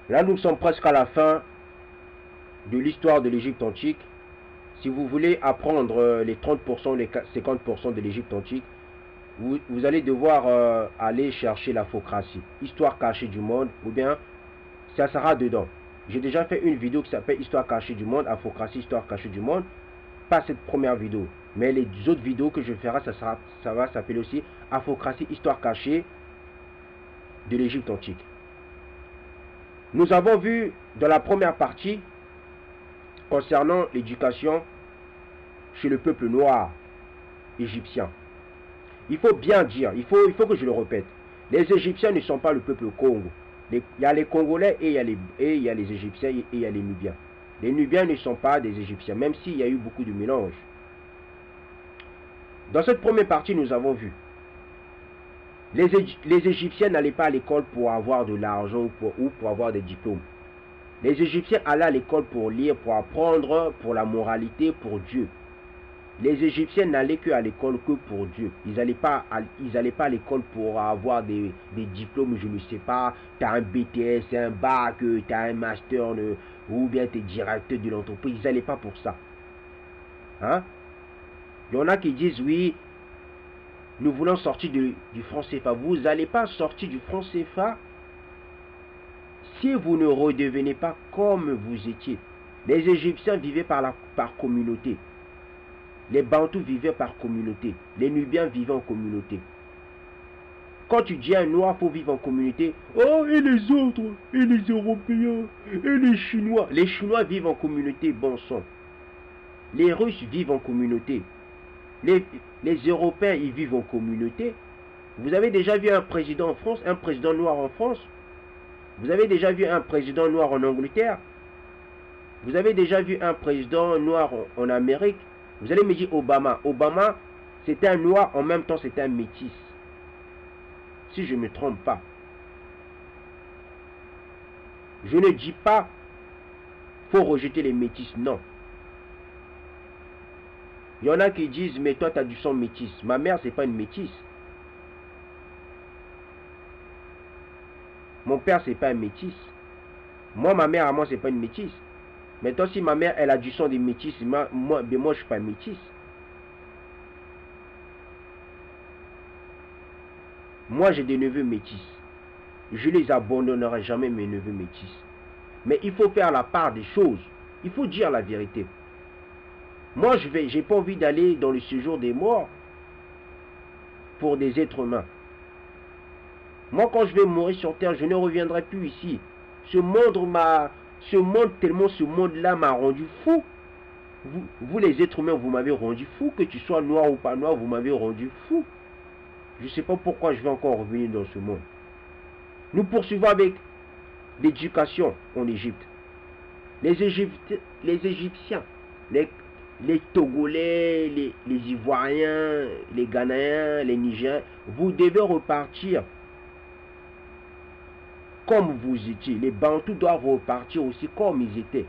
Là, nous sommes presque à la fin de l'histoire de l'Égypte antique. Si vous voulez apprendre les 30%, les 50% de l'Égypte antique, vous allez devoir aller chercher la Phocratie, histoire cachée du monde, ou bien ça sera dedans. J'ai déjà fait une vidéo qui s'appelle Histoire cachée du monde, Aphocratie, histoire cachée du monde. Pas cette première vidéo, mais les autres vidéos que je ferai, ça va s'appeler aussi Aphocratie, histoire cachée de l'Égypte antique. Nous avons vu dans la première partie concernant l'éducation chez le peuple noir égyptien. Il faut bien dire, il faut que je le répète, les Égyptiens ne sont pas le peuple Congo. Il y a les Congolais et il y a les Égyptiens et il y a les Nubiens. Les Nubiens ne sont pas des Égyptiens, même s'il y a eu beaucoup de mélanges. Dans cette première partie, nous avons vu, les Égyptiens n'allaient pas à l'école pour avoir de l'argent ou pour avoir des diplômes. Les Égyptiens allaient à l'école pour lire, pour apprendre, pour la moralité, pour Dieu. Les Égyptiens n'allaient qu'à l'école que pour Dieu. Ils n'allaient pas à l'école pour avoir des diplômes, je ne sais pas. Tu as un BTS, un bac, tu as un master, ou bien tu es directeur de l'entreprise. Ils n'allaient pas pour ça. Hein? Il y en a qui disent, oui, nous voulons sortir du franc CFA. Vous n'allez pas sortir du franc CFA si vous ne redevenez pas comme vous étiez. Les Égyptiens vivaient par communauté. Les Bantous vivaient par communauté. Les Nubiens vivaient en communauté. Quand tu dis un noir faut vivre en communauté, oh, et les autres, et les Européens, et les Chinois. Les Chinois vivent en communauté, bon sang. Les Russes vivent en communauté. Les Européens, ils vivent en communauté. Vous avez déjà vu un président en France, un président noir en France? Vous avez déjà vu un président noir en Angleterre? Vous avez déjà vu un président noir en Amérique? Vous allez me dire Obama. Obama, c'était un noir, en même temps c'était un métis. Si je ne me trompe pas. Je ne dis pas faut rejeter les métis, non. Il y en a qui disent, mais toi tu as du sang métis. Ma mère, c'est pas une métisse. Mon père, c'est pas un métis. Moi, ma mère, à moi, c'est pas une métisse. Mais toi, si ma mère, elle a du sang des métis, moi je suis pas métisse. Moi, j'ai des neveux métis. Je les abandonnerai jamais, mes neveux métis. Mais il faut faire la part des choses. Il faut dire la vérité. Moi, j'ai pas envie d'aller dans le séjour des morts pour des êtres humains. Moi, quand je vais mourir sur terre, je ne reviendrai plus ici. Ce monde-là m'a rendu fou. Vous, les êtres humains, vous m'avez rendu fou. Que tu sois noir ou pas noir, vous m'avez rendu fou. Je ne sais pas pourquoi je vais encore revenir dans ce monde. Nous poursuivons avec l'éducation en Égypte. Les Égyptiens, les Togolais, les Ivoiriens, les Ghanéens, les Nigériens, vous devez repartir comme vous étiez. Les Bantous doivent repartir aussi comme ils étaient.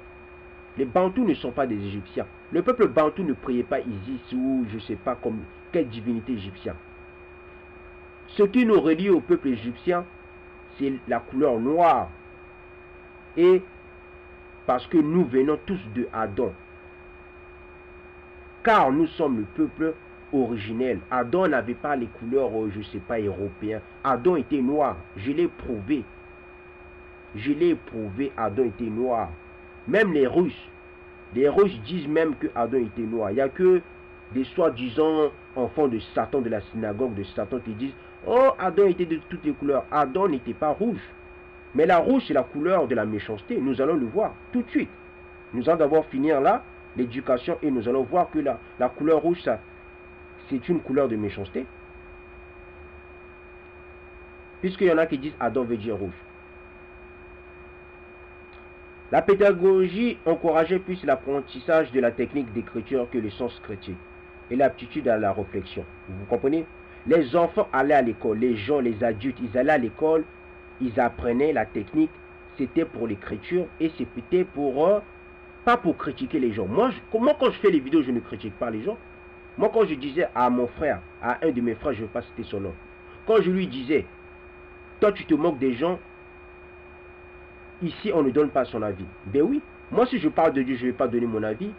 Les Bantous ne sont pas des Égyptiens. Le peuple Bantou ne priait pas Isis ou je ne sais pas comme quelle divinité égyptienne. Ce qui nous relie au peuple égyptien, c'est la couleur noire. Et parce que nous venons tous de Adam. Car nous sommes le peuple originel. Adam n'avait pas les couleurs, je ne sais pas, européennes. Adam était noir. Je l'ai prouvé. Je l'ai prouvé, Adam était noir. Même les Russes disent même que Adam était noir. Il n'y a que des soi-disant enfants de Satan, de la synagogue de Satan, qui disent oh, Adam était de toutes les couleurs. Adam n'était pas rouge. Mais la rouge, c'est la couleur de la méchanceté. Nous allons le voir tout de suite. Nous allons d'abord finir là, l'éducation, et nous allons voir que la couleur rouge, c'est une couleur de méchanceté. Puisqu'il y en a qui disent Adam veut dire rouge. La pédagogie encourageait plus l'apprentissage de la technique d'écriture que le sens critique et l'aptitude à la réflexion. Vous comprenez? Les enfants allaient à l'école, les gens, les adultes, ils allaient à l'école, ils apprenaient la technique, c'était pour l'écriture et c'était pour, pas pour critiquer les gens. Moi, quand je fais les vidéos, je ne critique pas les gens. Moi, quand je disais à mon frère, à un de mes frères, je ne vais pas citer son nom, quand je lui disais, toi tu te moques des gens, ici on ne donne pas son avis. Ben oui, moi si je parle de Dieu, je ne vais pas donner mon avis.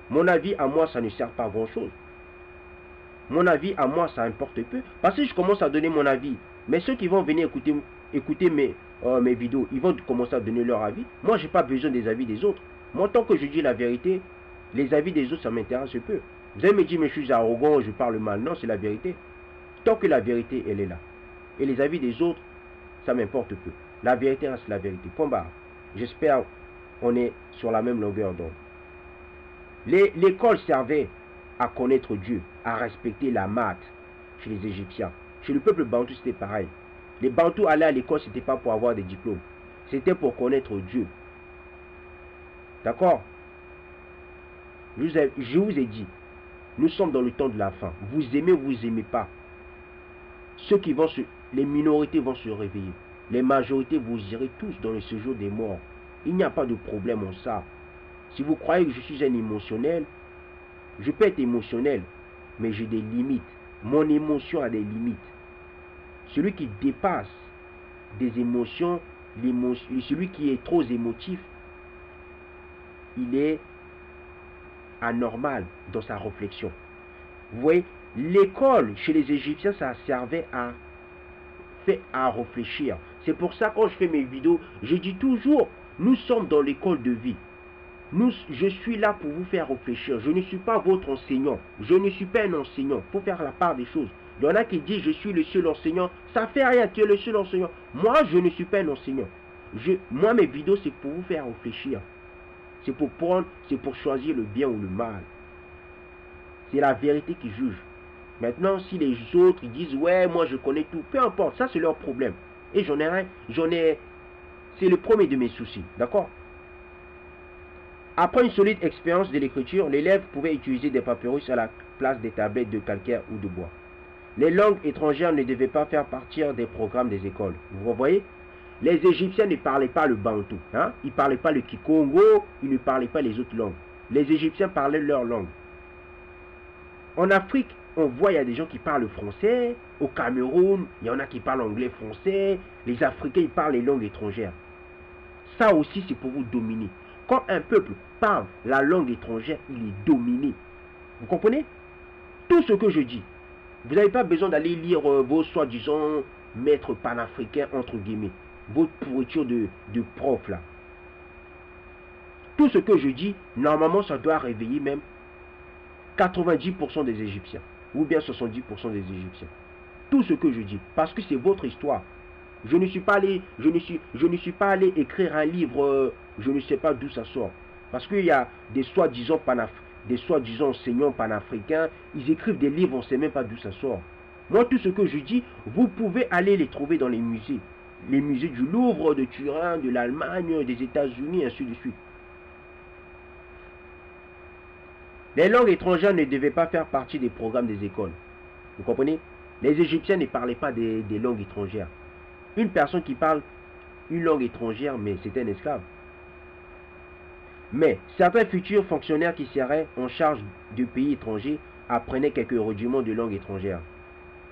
Mon avis à moi, ça ne sert pas à grand chose. Mon avis à moi, ça importe peu. Parce que je commence à donner mon avis. Mais ceux qui vont venir écouter mes vidéos, ils vont commencer à donner leur avis. Moi, je n'ai pas besoin des avis des autres. Moi, tant que je dis la vérité, les avis des autres, ça m'intéresse peu. Vous allez me dire, mais je suis arrogant, je parle mal. Non, c'est la vérité. Tant que la vérité, elle est là. Et les avis des autres, ça m'importe peu. La vérité reste la vérité. Point barre. J'espère qu'on est sur la même longueur d'onde. L'école servait à connaître Dieu, à respecter la maths chez les Égyptiens. Chez le peuple bantou, c'était pareil. Les bantous allaient à l'école, ce n'était pas pour avoir des diplômes. C'était pour connaître Dieu. D'accord? Je vous ai dit, nous sommes dans le temps de la fin. Vous aimez, vous n'aimez pas. Les minorités vont se réveiller. Les majorités, vous irez tous dans le séjour des morts. Il n'y a pas de problème en ça. Si vous croyez que je suis un émotionnel, je peux être émotionnel, mais j'ai des limites. Mon émotion a des limites. Celui qui dépasse des émotions, celui qui est trop émotif, il est anormal dans sa réflexion. Vous voyez, l'école chez les Égyptiens, ça servait à réfléchir. C'est pour ça quand je fais mes vidéos, je dis toujours, nous sommes dans l'école de vie. Je suis là pour vous faire réfléchir. Je ne suis pas votre enseignant. Je ne suis pas un enseignant. Il faut faire la part des choses. Il y en a qui disent je suis le seul enseignant. Ça ne fait rien, tu es le seul enseignant. Moi, je ne suis pas un enseignant. Moi, mes vidéos, c'est pour vous faire réfléchir. C'est pour choisir le bien ou le mal. C'est la vérité qui juge. Maintenant, si les autres ils disent ouais, moi je connais tout, peu importe, ça c'est leur problème. Et c'est le premier de mes soucis, d'accord? Après une solide expérience de l'écriture, l'élève pouvait utiliser des papyrus à la place des tablettes de calcaire ou de bois. Les langues étrangères ne devaient pas faire partie des programmes des écoles. Vous voyez? Les Égyptiens ne parlaient pas le bantou. Hein? Ils ne parlaient pas le kikongo, ils ne parlaient pas les autres langues. Les Égyptiens parlaient leur langue. En Afrique, on voit il y a des gens qui parlent français. Au Cameroun, il y en a qui parlent anglais-français. Les Africains, ils parlent les langues étrangères. Ça aussi, c'est pour vous dominer. Quand un peuple parle la langue étrangère, il est dominé. Vous comprenez? Tout ce que je dis, vous n'avez pas besoin d'aller lire vos soi-disant maîtres panafricains, entre guillemets. Votre pourriture de prof là. Tout ce que je dis, normalement, ça doit réveiller même 90% des Égyptiens. Ou bien 70% des Égyptiens. Tout ce que je dis. Parce que c'est votre histoire. Je ne suis pas allé écrire un livre, je ne sais pas d'où ça sort. Parce qu'il y a des soi-disant enseignants panafricains, ils écrivent des livres, on ne sait même pas d'où ça sort. Moi, tout ce que je dis, vous pouvez aller les trouver dans les musées. Les musées du Louvre, de Turin, de l'Allemagne, des États-Unis, ainsi de suite. Les langues étrangères ne devaient pas faire partie des programmes des écoles. Vous comprenez? Les Égyptiens ne parlaient pas des langues étrangères. Une personne qui parle une langue étrangère, mais c'est un esclave. Mais certains futurs fonctionnaires qui seraient en charge de pays étrangers apprenaient quelques rudiments de langue étrangère,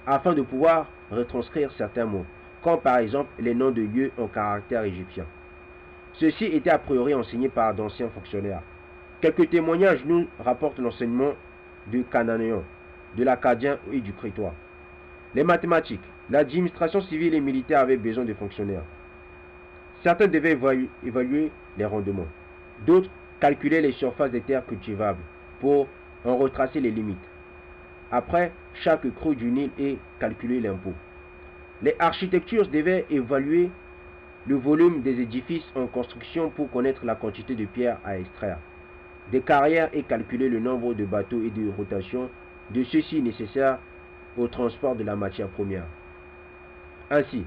afin de pouvoir retranscrire certains mots, comme par exemple les noms de lieux en caractère égyptien. Ceci était a priori enseigné par d'anciens fonctionnaires. Quelques témoignages nous rapportent l'enseignement du cananéen, de l'acadien et du crétois. Les mathématiques. L'administration civile et militaire avait besoin de fonctionnaires. Certains devaient évaluer les rendements. D'autres calculaient les surfaces des terres cultivables pour en retracer les limites. Après chaque crue du Nil et calculer l'impôt. Les architectures devaient évaluer le volume des édifices en construction pour connaître la quantité de pierres à extraire. Des carrières et calculer le nombre de bateaux et de rotations de ceux-ci nécessaires au transport de la matière première. Ainsi,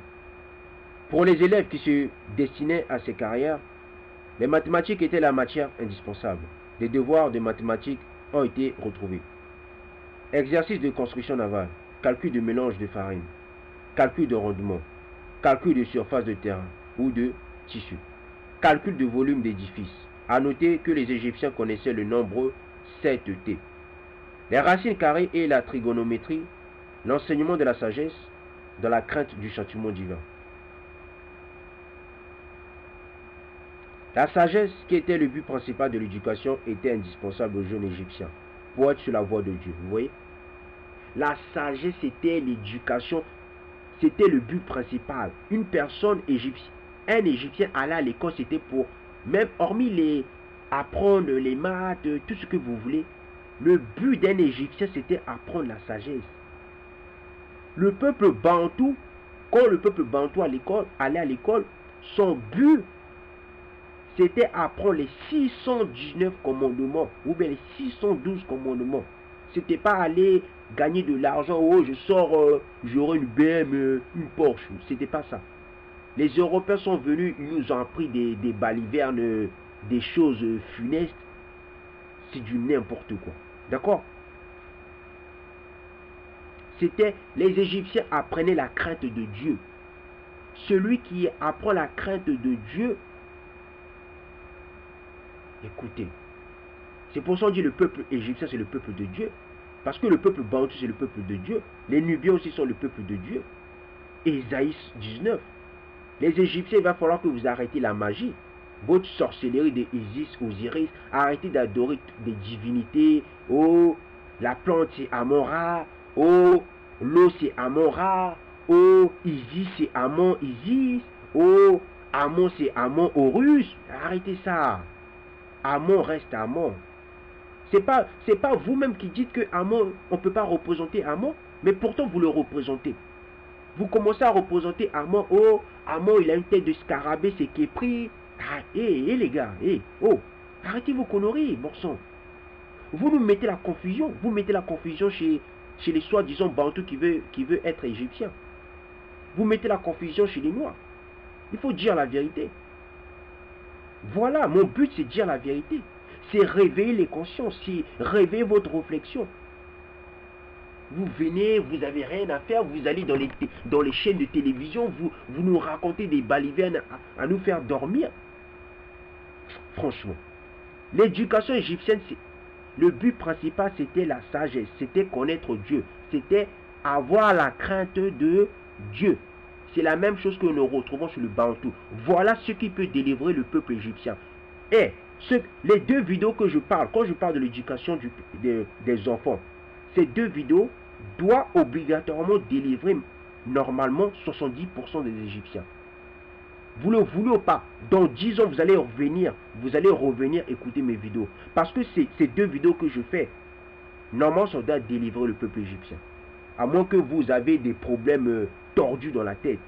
pour les élèves qui se destinaient à ces carrières, les mathématiques étaient la matière indispensable. Des devoirs de mathématiques ont été retrouvés. Exercice de construction navale, calcul de mélange de farine, calcul de rendement, calcul de surface de terrain ou de tissu, calcul de volume d'édifice. A noter que les Égyptiens connaissaient le nombre 7T. Les racines carrées et la trigonométrie, l'enseignement de la sagesse, dans la crainte du châtiment divin. La sagesse, qui était le but principal de l'éducation, était indispensable aux jeunes Égyptiens pour être sur la voie de Dieu. Vous voyez? La sagesse, c'était l'éducation, c'était le but principal. Une personne égyptienne, un Égyptien allait à l'école, c'était pour, même hormis les apprendre les maths, tout ce que vous voulez, le but d'un Égyptien, c'était apprendre la sagesse. Le peuple bantou, quand le peuple bantou allait à l'école, son but, c'était apprendre les 619 commandements, ou bien les 612 commandements. C'était pas aller gagner de l'argent, oh je sors, j'aurai une BM, une Porsche. C'était pas ça. Les Européens sont venus, ils nous ont appris des balivernes, des choses funestes. C'est du n'importe quoi. D'accord? C'était, les Égyptiens apprenaient la crainte de Dieu. Celui qui apprend la crainte de Dieu, écoutez, c'est pour ça qu'on dit le peuple égyptien c'est le peuple de Dieu. Parce que le peuple bantou c'est le peuple de Dieu. Les Nubiens aussi sont le peuple de Dieu. Ésaïe 19. Les Égyptiens, il va falloir que vous arrêtez la magie. Votre sorcellerie de Isis, Osiris. Arrêtez d'adorer des divinités. Oh, la plante c'est Amon-Ra. Oh, l'eau c'est Amon-Ra. Oh, Isis c'est Amon, Isis. Oh, Amon c'est Amon, Horus. Arrêtez ça. Amon reste Amon. C'est pas vous-même qui dites que Amon, on ne peut pas représenter Amon, mais pourtant vous le représentez. Vous commencez à représenter Amon. Oh, Amon, il a une tête de scarabée, c'est Képri. Ah, les gars, oh, arrêtez vos conneries, morceaux. Vous nous mettez la confusion. Vous mettez la confusion chez les soi-disant Bantous qui veut être égyptien. Vous mettez la confusion chez les Noirs. Il faut dire la vérité. Voilà, mon but c'est de dire la vérité. C'est réveiller les consciences, c'est réveiller votre réflexion. Vous venez, vous n'avez rien à faire, vous allez dans les chaînes de télévision, vous nous racontez des balivernes à nous faire dormir. Franchement, l'éducation égyptienne, le but principal c'était la sagesse, c'était connaître Dieu, c'était avoir la crainte de Dieu. C'est la même chose que nous retrouvons sur le Bantou. Voilà ce qui peut délivrer le peuple égyptien. Et les deux vidéos que je parle, quand je parle de l'éducation des enfants, ces deux vidéos doivent obligatoirement délivrer normalement 70% des Égyptiens. Vous le voulez ou pas, dans 10 ans, vous allez revenir écouter mes vidéos. Parce que ces deux vidéos que je fais, normalement, ça doit délivrer le peuple égyptien. À moins que vous avez des problèmes tordus dans la tête.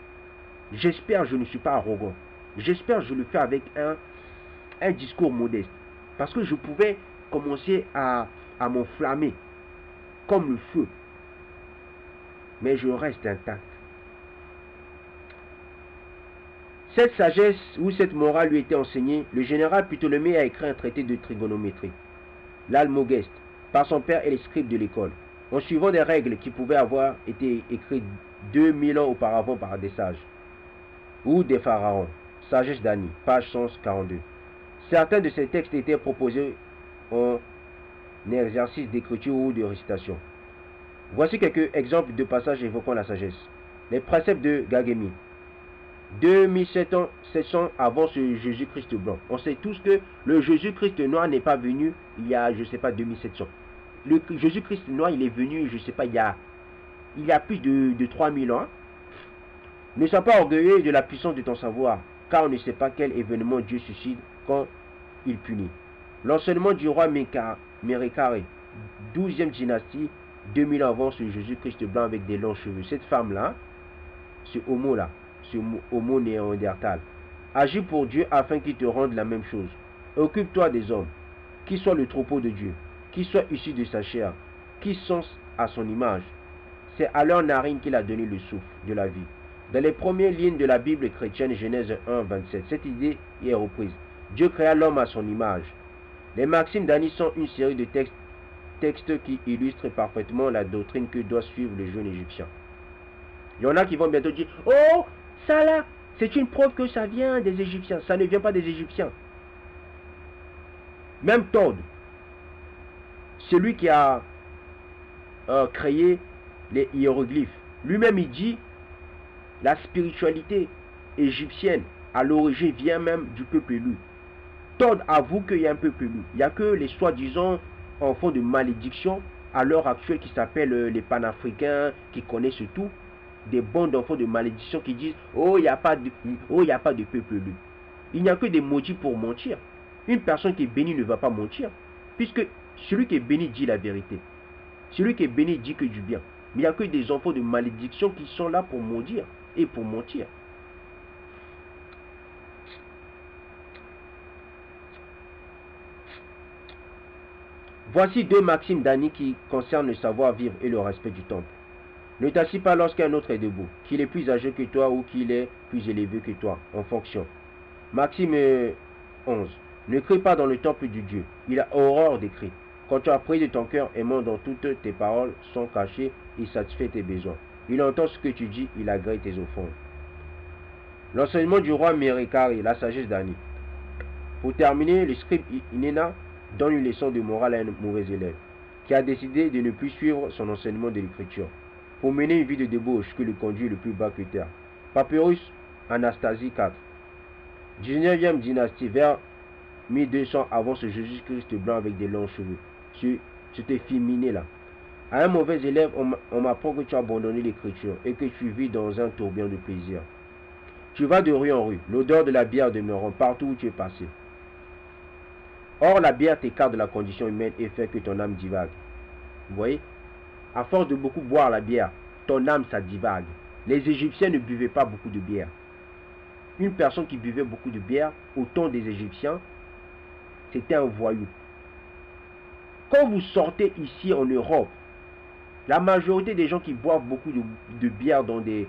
J'espère que je ne suis pas arrogant. J'espère que je le fais avec un discours modeste. Parce que je pouvais commencer à m'enflammer comme le feu. Mais je reste intact. Cette sagesse ou cette morale lui était enseignée, le général Ptolémée a écrit un traité de trigonométrie, l'Almogeste, par son père et les scribes de l'école, en suivant des règles qui pouvaient avoir été écrites 2000 ans auparavant par des sages ou des pharaons. Sagesse d'Ani, page 142. Certains de ces textes étaient proposés en exercice d'écriture ou de récitation. Voici quelques exemples de passages évoquant la sagesse. Les préceptes de Gagémie. 2700 avant ce Jésus-Christ blanc. On sait tous que le Jésus-Christ noir n'est pas venu il y a, je ne sais pas, 2700. Le Jésus-Christ noir, il est venu, je ne sais pas, il y a plus de 3000 ans. Ne sois pas orgueilleux de la puissance de ton savoir, car on ne sait pas quel événement Dieu suscite quand il punit. L'enseignement du roi Mérécaré, 12e dynastie, 2000 ans avant ce Jésus-Christ blanc avec des longs cheveux. Cette femme-là, ce homo-là, ce homo néandertal, agis pour Dieu afin qu'il te rende la même chose. Occupe-toi des hommes, qui soient le troupeau de Dieu, qui soient issus de sa chair, qui sont à son image. C'est à leur narine qu'il a donné le souffle de la vie. Dans les premières lignes de la Bible chrétienne, Genèse 1, 27, cette idée y est reprise. Dieu créa l'homme à son image. Les maximes d'Ani sont une série de textes qui illustrent parfaitement la doctrine que doit suivre le jeune Égyptien. Il y en a qui vont bientôt dire « Oh, ça là, c'est une preuve que ça vient des Égyptiens. » Ça ne vient pas des Égyptiens. Même Todd, celui qui a créé les hiéroglyphes, lui-même il dit la spiritualité égyptienne à l'origine vient même du peuple élu. Todd avoue qu'il y a un peuple loup. Il n'y a que les soi-disant enfants de malédiction à l'heure actuelle qui s'appellent les panafricains, qui connaissent tout. Des bandes d'enfants de malédiction qui disent oh, il n'y a pas de peuple loup. Il n'y a que des maudits pour mentir. Une personne qui est bénie ne va pas mentir. Puisque celui qui est béni dit la vérité. Celui qui est béni dit que du bien. Mais il n'y a que des enfants de malédiction qui sont là pour maudire et pour mentir. Voici deux maximes d'Annie qui concernent le savoir-vivre et le respect du temple. Ne t'assis pas lorsqu'un autre est debout, qu'il est plus âgé que toi ou qu'il est plus élevé que toi, en fonction. Maxime 11. Ne crie pas dans le temple du Dieu. Il a horreur des cris. Quand tu as pris de ton cœur, aimant dans toutes tes paroles sont cachées, il satisfait tes besoins. Il entend ce que tu dis, il agrée tes offrandes. L'enseignement du roi Merikari, la sagesse d'Annie. Pour terminer, le scribe Inena donne une leçon de morale à un mauvais élève, qui a décidé de ne plus suivre son enseignement de l'écriture, pour mener une vie de débauche que le conduit le plus bas que terre. Papyrus Anastasie 4. 19e dynastie, vers 1200 avant ce Jésus-Christ blanc avec des longs cheveux. Cet efféminé là. À un mauvais élève, on m'apprend que tu as abandonné l'écriture et que tu vis dans un tourbillon de plaisir. Tu vas de rue en rue, l'odeur de la bière demeurant partout où tu es passé. Or, la bière t'écarte de la condition humaine et fait que ton âme divague. Vous voyez? À force de beaucoup boire la bière, ton âme, ça divague. Les Égyptiens ne buvaient pas beaucoup de bière. Une personne qui buvait beaucoup de bière, au temps des Égyptiens, c'était un voyou. Quand vous sortez ici en Europe, la majorité des gens qui boivent beaucoup de bière dans des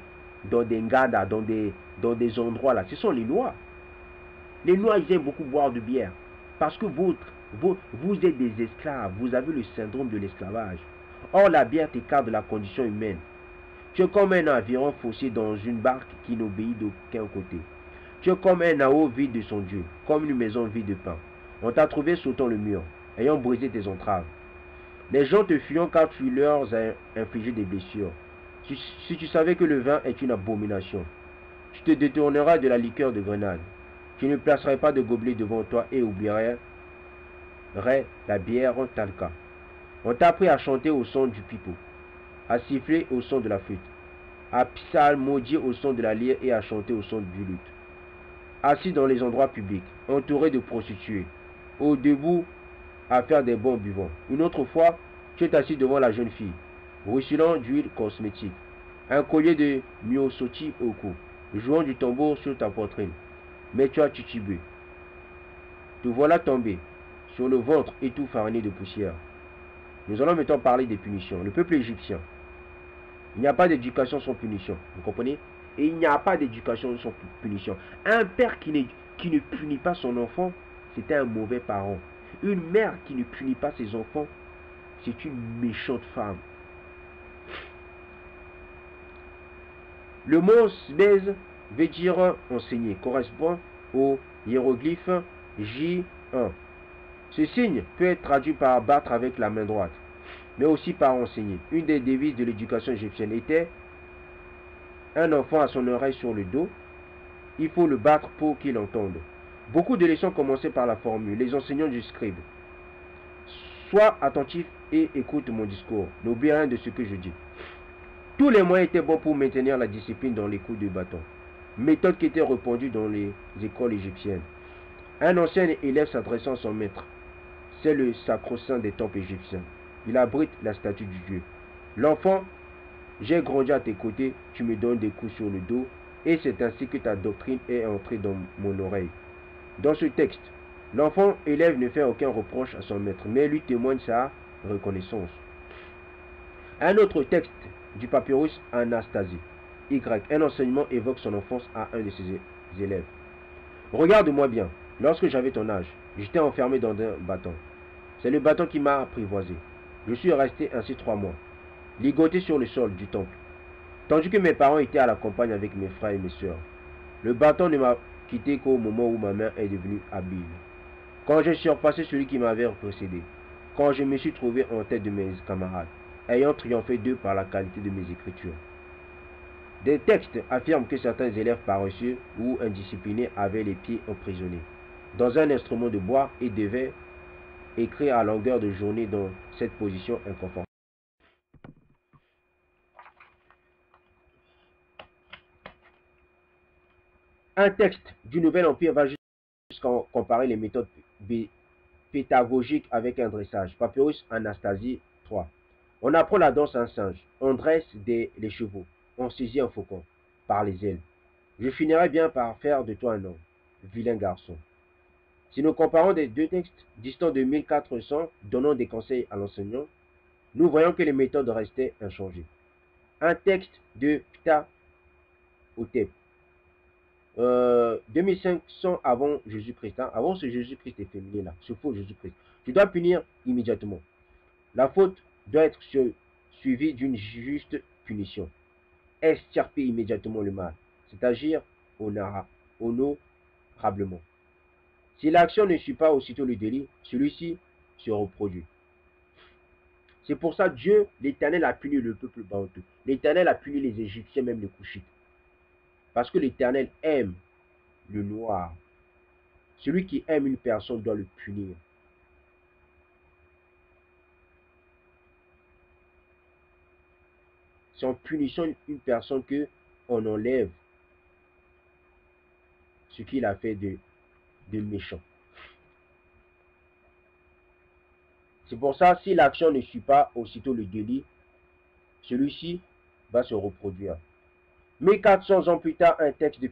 ngadas, dans des endroits là, ce sont les Noirs. Les Noirs, ils aiment beaucoup boire de bière. Parce que vous êtes des esclaves. Vous avez le syndrome de l'esclavage. Or, la bière t'écarte de la condition humaine. Tu es comme un aviron faussé dans une barque qui n'obéit d'aucun côté. Tu es comme un naot vide de son Dieu, comme une maison vide de pain. On t'a trouvé sautant le mur, ayant brisé tes entraves. Les gens te fuyant car tu leur as infligé des blessures. Si tu savais que le vin est une abomination, tu te détourneras de la liqueur de grenade. Tu ne placerais pas de gobelet devant toi et oublierais la bière en talca. On t'a appris à chanter au son du pipeau, à siffler au son de la flûte, à psalmodier au son de la lyre et à chanter au son du luth. Assis dans les endroits publics, entouré de prostituées, au debout à faire des bons buvants. Une autre fois, tu es assis devant la jeune fille, ruisselant d'huile cosmétique, un collier de myosoti au cou, jouant du tambour sur ta poitrine. Mais tu as titubé. Te voilà tombé sur le ventre et tout fariné de poussière. Nous allons maintenant parler des punitions. Le peuple égyptien. Il n'y a pas d'éducation sans punition. Vous comprenez? Et il n'y a pas d'éducation sans punition. Un père qui ne punit pas son enfant, c'est un mauvais parent. Une mère qui ne punit pas ses enfants, c'est une méchante femme. Le mot sbez veut dire enseigner, correspond au hiéroglyphe J1. Ce signe peut être traduit par battre avec la main droite, mais aussi par enseigner. Une des devises de l'éducation égyptienne était un enfant à son oreille sur le dos, il faut le battre pour qu'il entende. Beaucoup de leçons commençaient par la formule, les enseignants du scribe. Sois attentif et écoute mon discours, n'oublie rien de ce que je dis. Tous les moyens étaient bons pour maintenir la discipline dans les coups de bâton, méthode qui était répandue dans les écoles égyptiennes. Un ancien élève s'adressant à son maître, c'est le sacro-saint des temples égyptiens. Il abrite la statue du Dieu. L'enfant, j'ai grandi à tes côtés, tu me donnes des coups sur le dos, et c'est ainsi que ta doctrine est entrée dans mon oreille. Dans ce texte, l'enfant élève ne fait aucun reproche à son maître, mais lui témoigne sa reconnaissance. Un autre texte du papyrus Anastasie, Y, un enseignement évoque son enfance à un de ses élèves. Regarde-moi bien, lorsque j'avais ton âge, j'étais enfermé dans un bâton. C'est le bâton qui m'a apprivoisé. Je suis resté ainsi 3 mois, ligoté sur le sol du temple, tandis que mes parents étaient à la campagne avec mes frères et mes sœurs. Le bâton ne m'a quitté qu'au moment où ma main est devenue habile. Quand j'ai surpassé celui qui m'avait précédé, quand je me suis trouvé en tête de mes camarades, ayant triomphé d'eux par la qualité de mes écritures. Des textes affirment que certains élèves paresseux ou indisciplinés avaient les pieds emprisonnés. dans un instrument de bois et devait écrire à longueur de journée dans cette position inconfortable. Un texte du Nouvel Empire va jusqu'à comparer les méthodes pédagogiques avec un dressage. Papyrus Anastasie 3. On apprend la danse à un singe, on dresse les chevaux, on saisit un faucon par les ailes. Je finirai bien par faire de toi un homme, vilain garçon. Si nous comparons les deux textes distants de 1400, donnant des conseils à l'enseignant, nous voyons que les méthodes restaient inchangées. Un texte de Ptah Hotep, 2500 avant Jésus-Christ, hein, avant ce Jésus-Christ efféminé là, ce faux Jésus-Christ. Tu dois punir immédiatement. La faute doit être suivie d'une juste punition. Extirper immédiatement le mal, c'est agir honorablement. Si l'action ne suit pas aussitôt le délit, celui-ci se reproduit. C'est pour ça que Dieu, l'Éternel, a puni le peuple bantou. L'Éternel a puni les Égyptiens, même les Couchites. Parce que l'Éternel aime le noir. Celui qui aime une personne doit le punir. C'est en punissant une personne qu'on enlève ce qu'il a fait de méchant. C'est pour ça, si l'action ne suit pas aussitôt le délit, celui-ci va se reproduire. 1400 ans plus tard, un texte de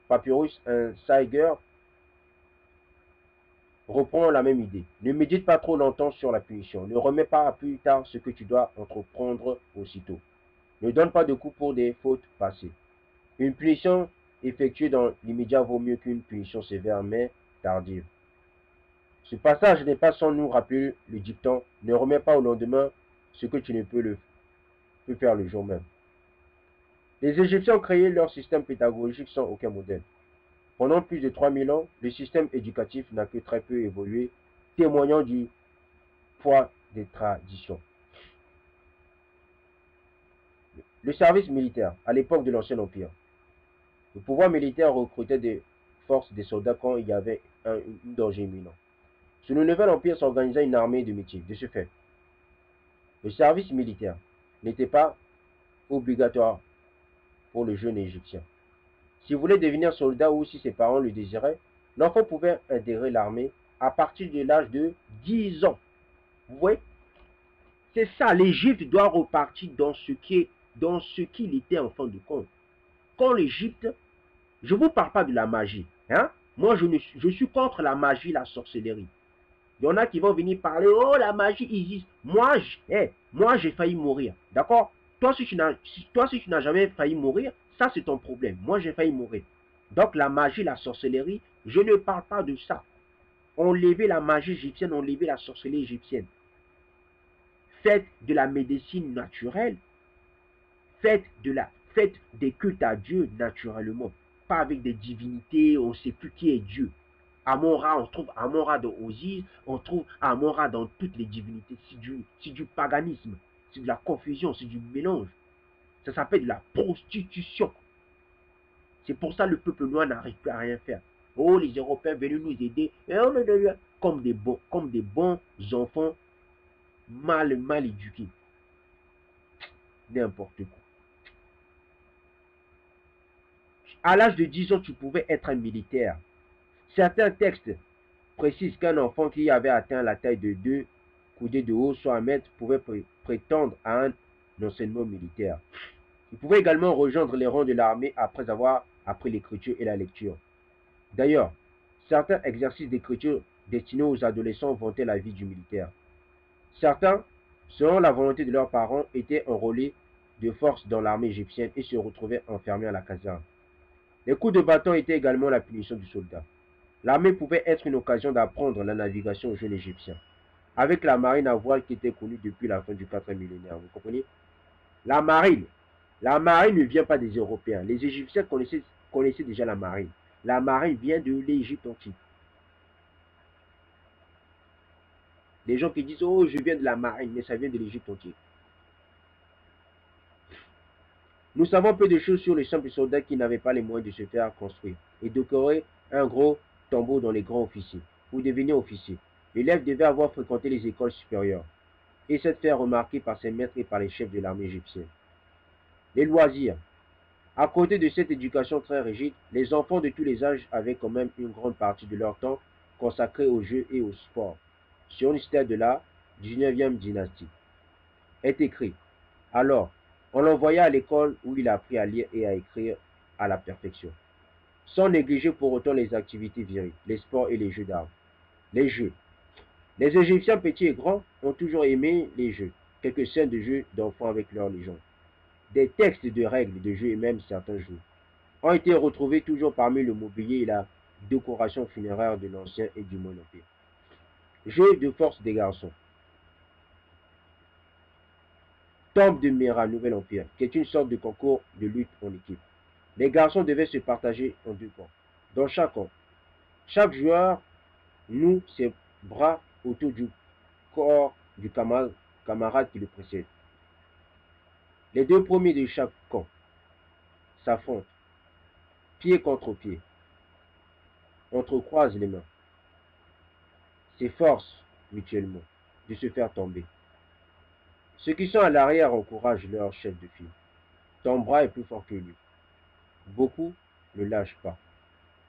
Papyrus, un Saiger, reprend la même idée. Ne médite pas trop longtemps sur la punition. Ne remets pas à plus tard ce que tu dois entreprendre aussitôt. Ne donne pas de coups pour des fautes passées. Une punition effectuée dans l'immédiat vaut mieux qu'une punition sévère mais tardive. Ce passage n'est pas sans nous rappeler le dicton « Ne remets pas au lendemain ce que tu ne peux faire le jour même ». Les Égyptiens ont créé leur système pédagogique sans aucun modèle. Pendant plus de 3000 ans, le système éducatif n'a que très peu évolué, témoignant du poids des traditions. Le service militaire, à l'époque de l'Ancien Empire. Le pouvoir militaire recrutait des forces des soldats quand il y avait un danger imminent. Sous le Nouvel Empire s'organisait une armée de métier. De ce fait, le service militaire n'était pas obligatoire pour le jeune Égyptien. S'il voulait devenir soldat ou si ses parents le désiraient, l'enfant pouvait intégrer l'armée à partir de l'âge de 10 ans. Vous voyez? C'est ça, l'Égypte doit repartir dans ce qu'il était en fin de compte. Quand l'Égypte, je ne vous parle pas de la magie. Hein? Moi, je suis contre la magie, la sorcellerie. Il y en a qui vont venir parler, oh la magie Isis. Moi, j'ai failli mourir. D'accord? Toi, si tu n'as jamais failli mourir, ça c'est ton problème. Moi, j'ai failli mourir. Donc la magie, la sorcellerie, je ne parle pas de ça. On levait la magie égyptienne, on levait la sorcellerie égyptienne. Faites de la médecine naturelle. Faites des cultes à Dieu naturellement. Pas avec des divinités, on ne sait plus qui est Dieu. Amon-Ra, on trouve Amon-Ra dans Osiris, on trouve Amon-Ra dans toutes les divinités. C'est du paganisme, c'est de la confusion, c'est du mélange. Ça s'appelle de la prostitution. C'est pour ça que le peuple noir n'arrive plus à rien faire. Oh, les Européens venus nous aider, comme des bons enfants mal éduqués. N'importe quoi. À l'âge de 10 ans, tu pouvais être un militaire. Certains textes précisent qu'un enfant qui avait atteint la taille de 2 coudées de haut, soit 1 mètre, pouvait prétendre à un enseignement militaire. Il pouvait également rejoindre les rangs de l'armée après avoir appris l'écriture et la lecture. D'ailleurs, certains exercices d'écriture destinés aux adolescents vantaient la vie du militaire. Certains, selon la volonté de leurs parents, étaient enrôlés de force dans l'armée égyptienne et se retrouvaient enfermés à la caserne. Les coups de bâton étaient également la punition du soldat. L'armée pouvait être une occasion d'apprendre la navigation aux jeunes Égyptiens, avec la marine à voile qui était connue depuis la fin du 4e millénaire. Vous comprenez? La marine ne vient pas des Européens. Les Égyptiens connaissaient déjà la marine. La marine vient de l'Égypte antique. Les gens qui disent, oh, je viens de la marine, mais ça vient de l'Égypte antique. Nous savons peu de choses sur les simples soldats qui n'avaient pas les moyens de se faire construire et décorer un gros tombeau dans les grands officiers. Pour devenir officier, l'élève devait avoir fréquenté les écoles supérieures et s'être fait remarquer par ses maîtres et par les chefs de l'armée égyptienne. Les loisirs. À côté de cette éducation très rigide, les enfants de tous les âges avaient quand même une grande partie de leur temps consacrée aux jeux et au sport. Sur une stèle de la 19e dynastie est écrit. Alors, on l'envoya à l'école où il a appris à lire et à écrire à la perfection, sans négliger pour autant les activités viriles, les sports et les jeux d'armes. Les jeux. Les Égyptiens petits et grands ont toujours aimé les jeux, quelques scènes de jeux d'enfants avec leurs légendes. Des textes de règles de jeux et même certains jeux ont été retrouvés toujours parmi le mobilier et la décoration funéraire de l'Ancien et du Moyen Empire. Jeux de force des garçons. Temple de Méra, Nouvel Empire, qui est une sorte de concours de lutte en équipe. Les garçons devaient se partager en deux camps. Dans chaque camp, chaque joueur noue ses bras autour du corps du camarade qui le précède. Les deux premiers de chaque camp s'affrontent, pied contre pied, entrecroisent les mains, s'efforcent mutuellement de se faire tomber. Ceux qui sont à l'arrière encouragent leur chef de file. Ton bras est plus fort que lui. Beaucoup ne lâchent pas.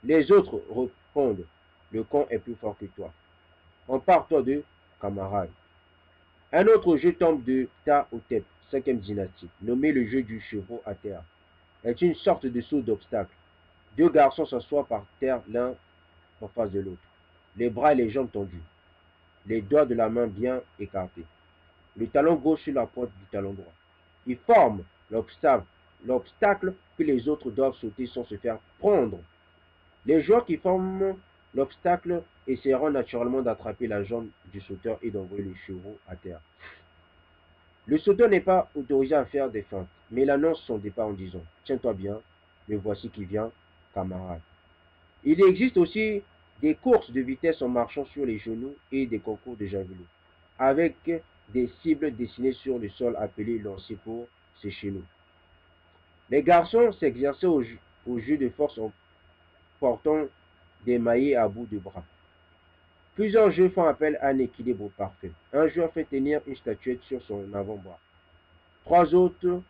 Les autres répondent, le camp est plus fort que toi. Empare-toi de camarades. Un autre jeu tombe de Ta-Hotep, 5e dynastie, nommé le jeu du chevreau à terre, est une sorte de saut d'obstacle. Deux garçons s'assoient par terre l'un en face de l'autre, les bras et les jambes tendus, les doigts de la main bien écartés, le talon gauche sur la pointe du talon droit. Ils forment l'obstacle que les autres doivent sauter sans se faire prendre. Les joueurs qui forment l'obstacle essaieront naturellement d'attraper la jambe du sauteur et d'envoyer le chevreau à terre. Le sauteur n'est pas autorisé à faire des feintes, mais il annonce son départ en disant « Tiens-toi bien, me voici qui vient, camarade ». Il existe aussi des courses de vitesse en marchant sur les genoux et des concours de javelot, avec des cibles dessinées sur le sol appelées lanciers pour ces chenous. Les garçons s'exerçaient au jeu de force en portant des maillets à bout de bras. Plusieurs jeux font appel à un équilibre parfait. Un joueur fait tenir une statuette sur son avant-bras. Trois autres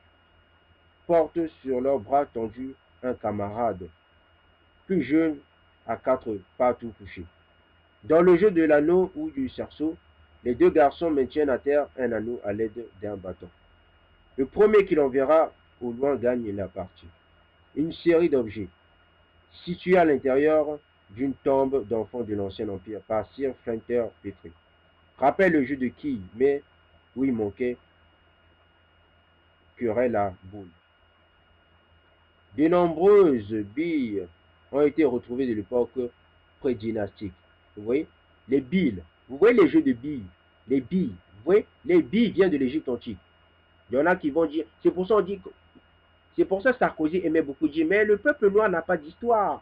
portent sur leurs bras tendus un camarade, plus jeune, à quatre pattes couchées. Dans le jeu de l'anneau ou du cerceau, les deux garçons maintiennent à terre un anneau à l'aide d'un bâton. Le premier qui l'enverra au loin gagne la partie. Une série d'objets situés à l'intérieur d'une tombe d'enfants de l'Ancien Empire par Sir Flinter Petrie. Rappelle le jeu de quilles, mais où il manquait qu'aurait la boule. De nombreuses billes ont été retrouvées de l'époque pré-dynastique. Vous voyez, les billes. Vous voyez les jeux de billes. Les billes. Vous voyez, les billes viennent de l'Égypte antique. Il y en a qui vont dire, c'est pour ça on dit, c'est pour ça Sarkozy aimait beaucoup dire, mais le peuple noir n'a pas d'histoire.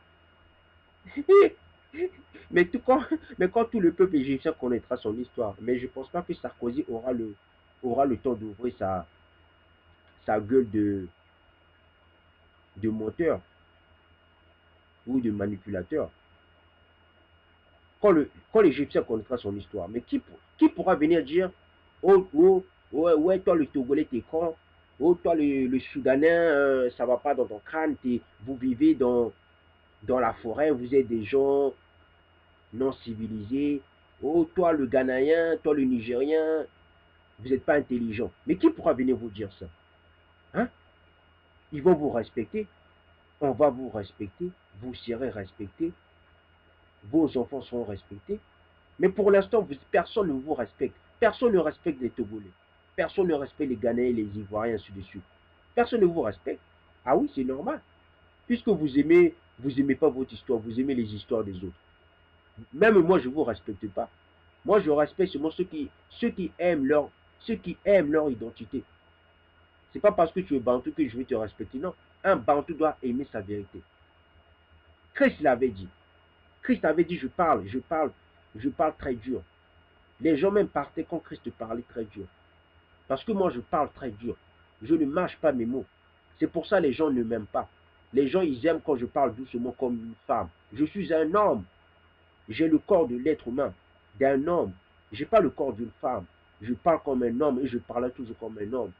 mais quand tout le peuple égyptien connaîtra son histoire, mais je ne pense pas que Sarkozy aura le temps d'ouvrir sa gueule de moteur ou de manipulateur. Quand l'Égyptien connaîtra son histoire, mais qui pourra venir dire, oh, ouais, toi le Togolais t'es con, oh, toi le Soudanais, ça va pas dans ton crâne, vous vivez dans la forêt, vous êtes des gens non civilisés, oh, toi le Ghanéen, toi le Nigérien, vous n'êtes pas intelligent. Mais qui pourra venir vous dire ça? Hein? Ils vont vous respecter, on va vous respecter, vous serez respecté, vos enfants seront respectés. Mais pour l'instant, personne ne vous respecte. Personne ne respecte les Togolais. Personne ne respecte les Ghanéens, les Ivoiriens, ainsi de suite. Personne ne vous respecte. Ah oui, c'est normal. Puisque vous aimez pas votre histoire, vous aimez les histoires des autres. Même moi, je ne vous respecte pas. Moi, je respecte seulement ceux qui aiment leur identité. C'est pas parce que tu es Bantou que je vais te respecter. Non. Un Bantou doit aimer sa vérité. Christ l'avait dit. Christ avait dit, je parle très dur. Les gens même partaient quand Christ parlait très dur. Parce que moi, je parle très dur. Je ne mâche pas mes mots. C'est pour ça que les gens ne m'aiment pas. Les gens, ils aiment quand je parle doucement comme une femme. Je suis un homme. J'ai le corps de l'être humain, d'un homme. Je n'ai pas le corps d'une femme. Je parle comme un homme et je parle toujours comme un homme.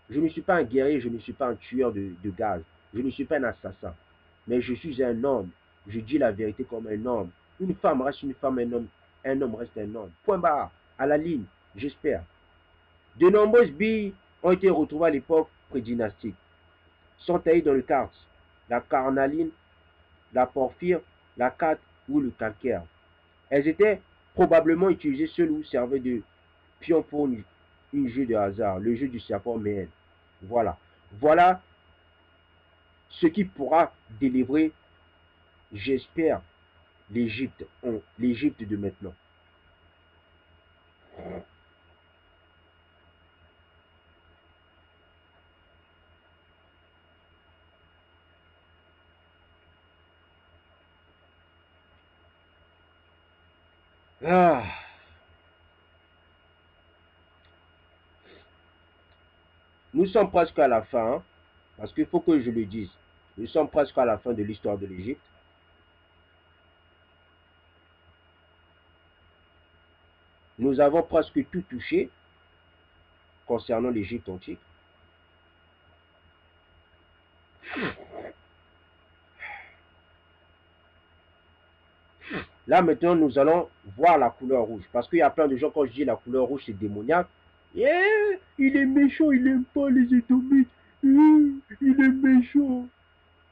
Je ne suis pas un guerrier, je ne suis pas un tueur de gaz. Je ne suis pas un assassin. Mais je suis un homme. Je dis la vérité comme un homme. Une femme reste une femme, un homme reste un homme. Point barre, à la ligne, j'espère. De nombreuses billes ont été retrouvées à l'époque prédynastique. Sont taillées dans le quartz, la carnaline, la porphyre, la cate ou le calcaire. Elles étaient probablement utilisées seules ou servaient de pion pour un jeu de hasard, le jeu du serpent méel. Voilà. Voilà ce qui pourra délivrer, j'espère, l'Égypte de maintenant. Ah, nous sommes presque à la fin, hein, parce qu'il faut que je le dise. Nous sommes presque à la fin de l'histoire de l'Égypte. Nous avons presque tout touché concernant l'Égypte antique. Là, maintenant, nous allons voir la couleur rouge. Parce qu'il y a plein de gens, quand je dis la couleur rouge, c'est démoniaque. Yeah, il est méchant, il n'aime pas les Édomites. Il est méchant.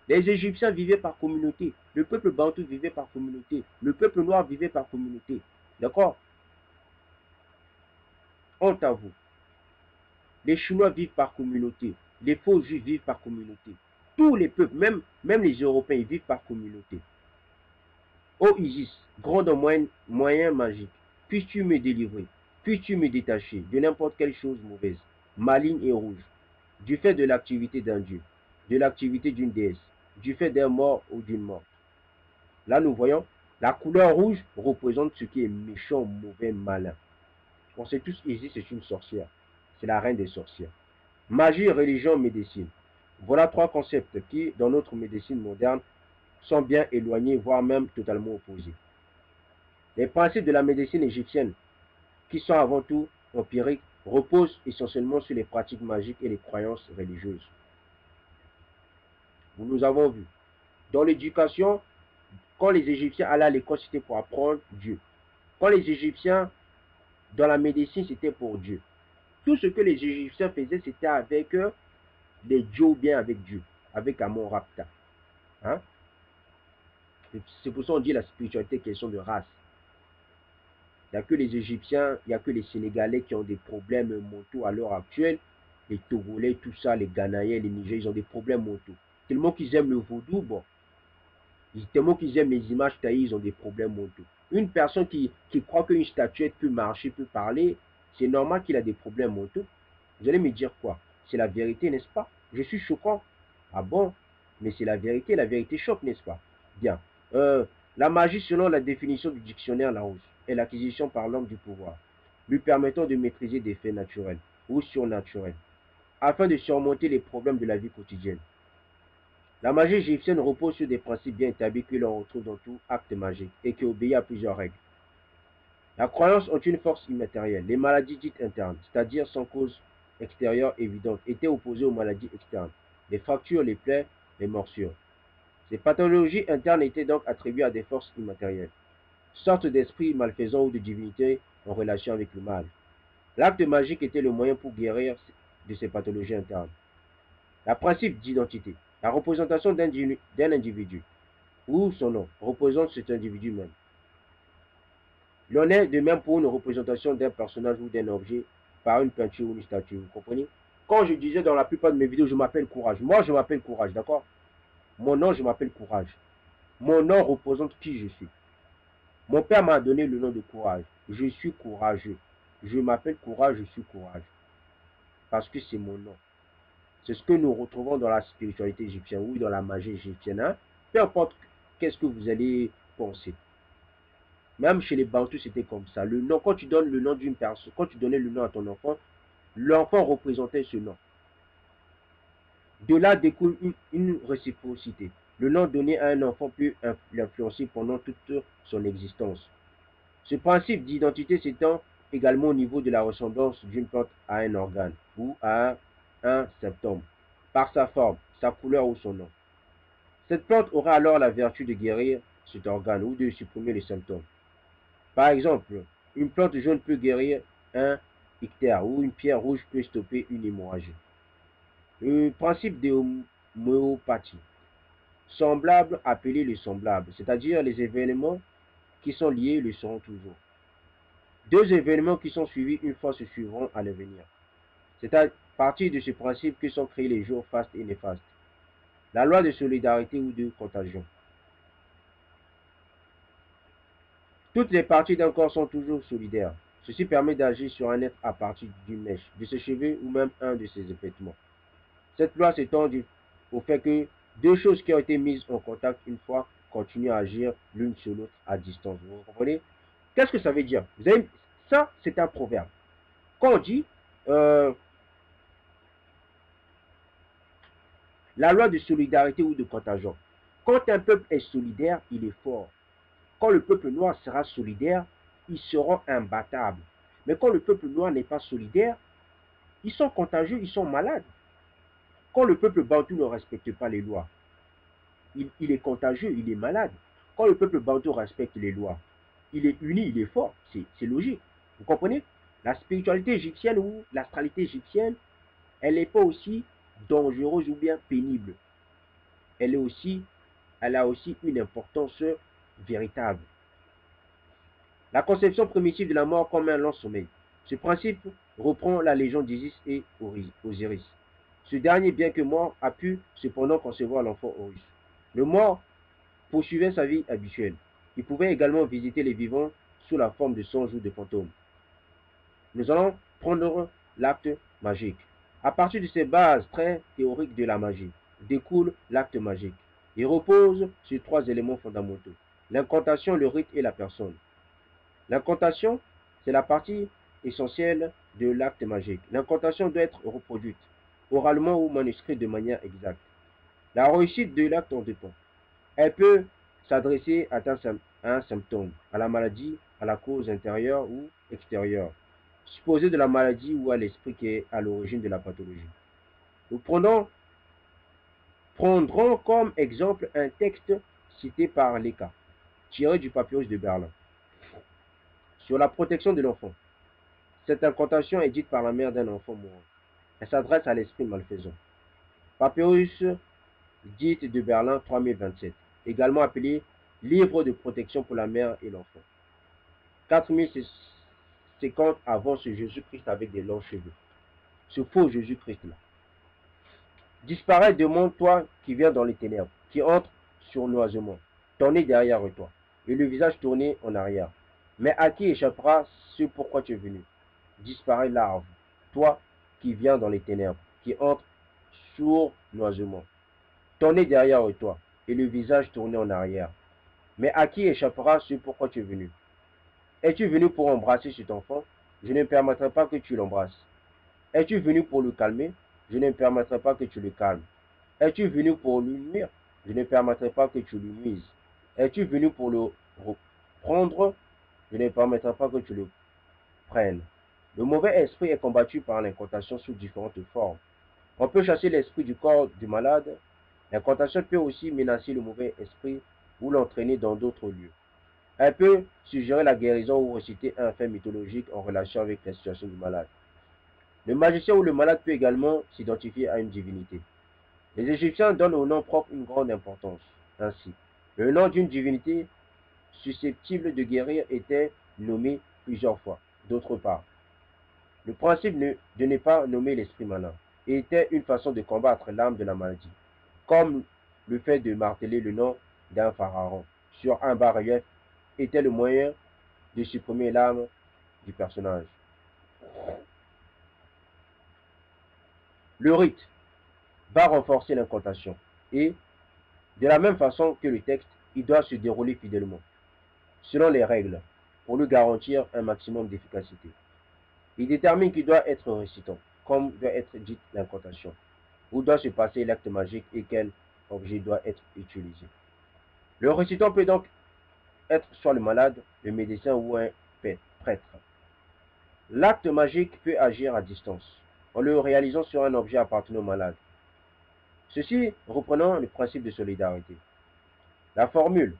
Les Égyptiens vivaient par communauté. Le peuple bantou vivait par communauté. Le peuple noir vivait par communauté. D'accord? Honte à vous. Les Chinois vivent par communauté. Les faux juifs vivent par communauté. Tous les peuples, même les Européens, vivent par communauté. Ô Isis, grande moyen magique, puisses-tu me délivrer, puisses-tu me détacher de n'importe quelle chose mauvaise, maligne et rouge, du fait de l'activité d'un dieu, de l'activité d'une déesse, du fait d'un mort ou d'une morte. Là, nous voyons, la couleur rouge représente ce qui est méchant, mauvais, malin. On sait tous, Isis est une sorcière. C'est la reine des sorcières. Magie, religion, médecine. Voilà trois concepts qui, dans notre médecine moderne, sont bien éloignés, voire même totalement opposés. Les principes de la médecine égyptienne, qui sont avant tout empiriques, reposent essentiellement sur les pratiques magiques et les croyances religieuses. Nous avons vu. Dans l'éducation, quand les Égyptiens allaient à l'école, c'était pour apprendre Dieu. Quand les Égyptiens, dans la médecine, c'était pour Dieu. Tout ce que les Égyptiens faisaient, c'était avec les dieux ou bien avec Dieu, avec Amon Rapta. Hein? C'est pour ça qu'on dit la spiritualité question de race. Il n'y a que les Égyptiens, il n'y a que les Sénégalais qui ont des problèmes mentaux à l'heure actuelle. Les Togolais, tout ça, les Ghanéens, les Nigériens, ils ont des problèmes mentaux. Tellement qu'ils aiment le vaudou, bon. Tellement qu'ils aiment les images taillées, ils ont des problèmes mentaux. Une personne qui croit qu'une statuette peut marcher, peut parler, c'est normal qu'il a des problèmes mentaux. Vous allez me dire quoi? C'est la vérité, n'est-ce pas? Je suis choquant. Ah bon? Mais c'est la vérité choque, n'est-ce pas? Bien. La magie, selon la définition du dictionnaire Larousse, est l'acquisition par l'homme du pouvoir, lui permettant de maîtriser des faits naturels ou surnaturels, afin de surmonter les problèmes de la vie quotidienne. La magie égyptienne repose sur des principes bien établis que l'on retrouve dans tout acte magique et qui obéit à plusieurs règles. La croyance ont une force immatérielle. Les maladies dites internes, c'est-à-dire sans cause extérieure évidente, étaient opposées aux maladies externes, les fractures, les plaies, les morsures. Ces pathologies internes étaient donc attribuées à des forces immatérielles, sorte d'esprits malfaisants ou de divinités en relation avec le mal. L'acte magique était le moyen pour guérir de ces pathologies internes. Le principe d'identité. La représentation d'un individu, ou son nom, représente cet individu même. L'on est de même pour une représentation d'un personnage ou d'un objet par une peinture ou une statue, vous comprenez? Quand je disais dans la plupart de mes vidéos, je m'appelle Courage. Moi, je m'appelle Courage, d'accord? Mon nom, je m'appelle Courage. Mon nom représente qui je suis. Mon père m'a donné le nom de Courage. Je suis courageux. Je m'appelle Courage, je suis Courage. Parce que c'est mon nom. C'est ce que nous retrouvons dans la spiritualité égyptienne, ou dans la magie égyptienne. Hein? Peu importe qu'est-ce que vous allez penser. Même chez les Bantous, c'était comme ça. Le nom, quand tu donnes le nom d'une personne, quand tu donnais le nom à ton enfant, l'enfant représentait ce nom. De là découle une réciprocité. Le nom donné à un enfant peut l'influencer pendant toute son existence. Ce principe d'identité s'étend également au niveau de la ressemblance d'une plante à un organe ou à un symptôme, par sa forme, sa couleur ou son nom. Cette plante aura alors la vertu de guérir cet organe ou de supprimer les symptômes. Par exemple, une plante jaune peut guérir un ictère ou une pierre rouge peut stopper une hémorragie. Le principe de l'homéopathie. Semblable appelé le semblable, c'est-à-dire les événements qui sont liés le seront toujours. Deux événements qui sont suivis une fois se suivront à l'avenir. C'est à partir de ce principe que sont créés les jours fastes et néfastes. La loi de solidarité ou de contagion. Toutes les parties d'un corps sont toujours solidaires. Ceci permet d'agir sur un être à partir d'une mèche, de ses cheveux ou même un de ses vêtements. Cette loi s'étend au fait que deux choses qui ont été mises en contact une fois continuent à agir l'une sur l'autre à distance. Vous comprenez? Qu'est-ce que ça veut dire? Vous avez, ça, c'est un proverbe. Quand on dit la loi de solidarité ou de contagion, quand un peuple est solidaire, il est fort. Quand le peuple noir sera solidaire, ils seront imbattables. Mais quand le peuple noir n'est pas solidaire, ils sont contagieux, ils sont malades. Quand le peuple bantou ne respecte pas les lois, il est contagieux, il est malade. Quand le peuple bantou respecte les lois, il est uni, il est fort. C'est logique. Vous comprenez? La spiritualité égyptienne ou l'astralité égyptienne, elle n'est pas aussi dangereuse ou bien pénible. Elle a aussi une importance véritable. La conception primitive de la mort comme un long sommeil. Ce principe reprend la légende d'Isis et Osiris. Ce dernier, bien que mort, a pu cependant concevoir l'enfant Horus. Le mort poursuivait sa vie habituelle. Il pouvait également visiter les vivants sous la forme de songes ou de fantômes. Nous allons prendre l'acte magique. À partir de ces bases très théoriques de la magie, découle l'acte magique. Il repose sur trois éléments fondamentaux: l'incantation, le rite et la personne. L'incantation, c'est la partie essentielle de l'acte magique. L'incantation doit être reproduite, oralement ou manuscrite de manière exacte. La réussite de l'acte en dépend. Elle peut s'adresser à un symptôme, à la maladie, à la cause intérieure ou extérieure, supposée de la maladie ou à l'esprit qui est à l'origine de la pathologie. Nous prendrons comme exemple un texte cité par Léka, tiré du papyrus de Berlin, sur la protection de l'enfant. Cette incantation est dite par la mère d'un enfant mourant. Elle s'adresse à l'esprit malfaisant. Papyrus dite de Berlin 3027, également appelé livre de protection pour la mère et l'enfant. 4050 avant ce Jésus-Christ avec des longs cheveux. Ce faux Jésus-Christ-là. Disparaît de mon toi qui vient dans les ténèbres, qui entre sournoisement, ton nez derrière toi, et le visage tourné en arrière. Mais à qui échappera ce pourquoi tu es venu? Disparaît l'arbre, toi qui viens dans les ténèbres, qui entre sournoisement, ton nez derrière toi, et le visage tourné en arrière. Mais à qui échappera ce pourquoi tu es venu? Es-tu venu pour embrasser cet enfant? Je ne permettrai pas que tu l'embrasses. Es-tu venu pour le calmer? Je ne permettrai pas que tu le calmes. Es-tu venu pour lui nuire? Je ne permettrai pas que tu lui nuises. Es-tu venu pour le reprendre? Je ne permettrai pas que tu le prennes. Le mauvais esprit est combattu par l'incantation sous différentes formes. On peut chasser l'esprit du corps du malade. L'incantation peut aussi menacer le mauvais esprit ou l'entraîner dans d'autres lieux. Elle peut suggérer la guérison ou reciter un fait mythologique en relation avec la situation du malade. Le magicien ou le malade peut également s'identifier à une divinité. Les Égyptiens donnent au nom propre une grande importance. Ainsi, le nom d'une divinité susceptible de guérir était nommé plusieurs fois. D'autre part, le principe de ne pas nommer l'esprit malin était une façon de combattre l'âme de la maladie, comme le fait de marteler le nom d'un pharaon sur un bas-relief était le moyen de supprimer l'âme du personnage. Le rite va renforcer l'incantation et, de la même façon que le texte, il doit se dérouler fidèlement, selon les règles, pour lui garantir un maximum d'efficacité. Il détermine qui doit être récitant, comme doit être dite l'incantation, où doit se passer l'acte magique et quel objet doit être utilisé. Le récitant peut donc être soit le malade, le médecin ou un prêtre. L'acte magique peut agir à distance, en le réalisant sur un objet appartenant au malade. Ceci reprenant le principe de solidarité. La formule,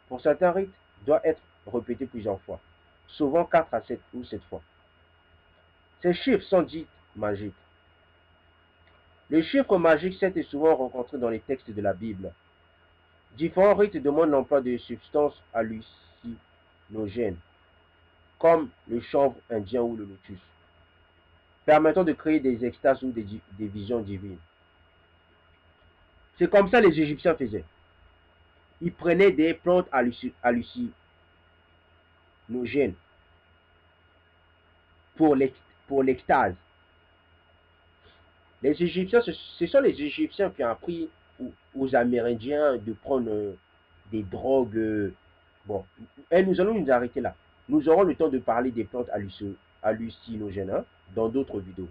pour certains rites, doit être répétée plusieurs fois, souvent 4 à 7 ou 7 fois. Ces chiffres sont dits magiques. Le chiffre magique 7 est souvent rencontré dans les textes de la Bible. Différents rites demandent l'emploi de substances hallucinogènes, comme le chanvre indien ou le lotus, permettant de créer des extases ou des visions divines. C'est comme ça les Égyptiens faisaient. Ils prenaient des plantes hallucinogènes pour l'extase. Les Égyptiens, ce sont les Égyptiens qui ont appris aux Amérindiens de prendre des drogues. Bon, et nous allons nous arrêter là. Nous aurons le temps de parler des plantes hallucinogènes hein, dans d'autres vidéos.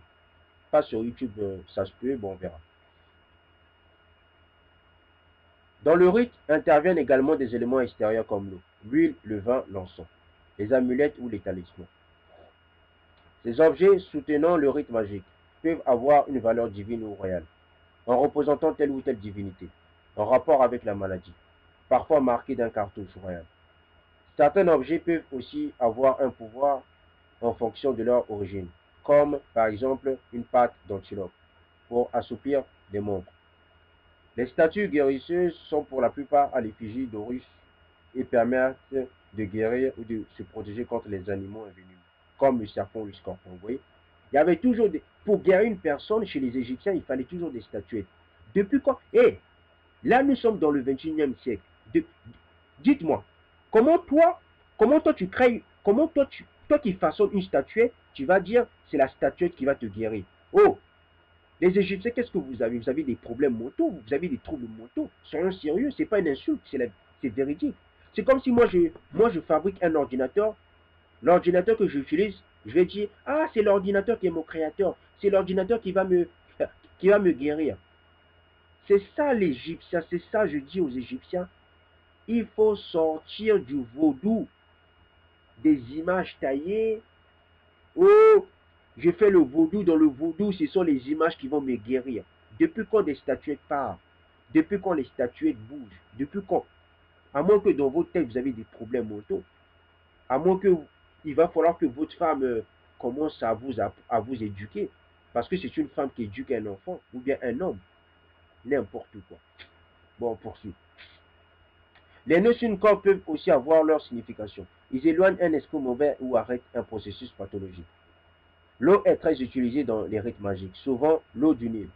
Pas sur YouTube, ça se peut, bon, on verra. Dans le rite interviennent également des éléments extérieurs comme l'eau, l'huile, le vin, l'encens, les amulettes ou les talismans. Ces objets soutenant le rite magique peuvent avoir une valeur divine ou royale, en représentant telle ou telle divinité, en rapport avec la maladie, parfois marqués d'un cartouche royal. Certains objets peuvent aussi avoir un pouvoir en fonction de leur origine, comme par exemple une patte d'antilope, pour assoupir des membres. Les statues guérisseuses sont pour la plupart à l'effigie d'Horus et permettent de guérir ou de se protéger contre les animaux invenimeux, comme le serpent ou le scorpion. Vous voyez, il y avait toujours pour guérir une personne chez les Égyptiens, il fallait toujours des statuettes. Depuis quand? Et là, nous sommes dans le 21e siècle. Dites-moi, comment toi tu crées, toi qui façonnes une statuette, tu vas dire c'est la statuette qui va te guérir. Oh, les Égyptiens, qu'est-ce que vous avez? Vous avez des problèmes mentaux, vous avez des troubles mentaux. Soyons sérieux, c'est pas une insulte, c'est véridique. C'est comme si moi je fabrique un ordinateur. L'ordinateur que j'utilise, je vais dire, ah, c'est l'ordinateur qui est mon créateur. C'est l'ordinateur qui va me guérir. C'est ça l'Égyptien, c'est ça je dis aux Égyptiens. Il faut sortir du vaudou, des images taillées. Oh, je fais le vaudou. Dans le vaudou, ce sont les images qui vont me guérir. Depuis quand des statuettes parlent? Depuis quand les statuettes bougent? Depuis quand? À moins que dans votre tête, vous avez des problèmes mentaux. À moins que il va falloir que votre femme commence à vous éduquer. Parce que c'est une femme qui éduque un enfant ou bien un homme. N'importe quoi. Bon, on poursuit. Les nœuds sur une corde peuvent aussi avoir leur signification. Ils éloignent un esprit mauvais ou arrêtent un processus pathologique. L'eau est très utilisée dans les rites magiques. Souvent, l'eau du Nil,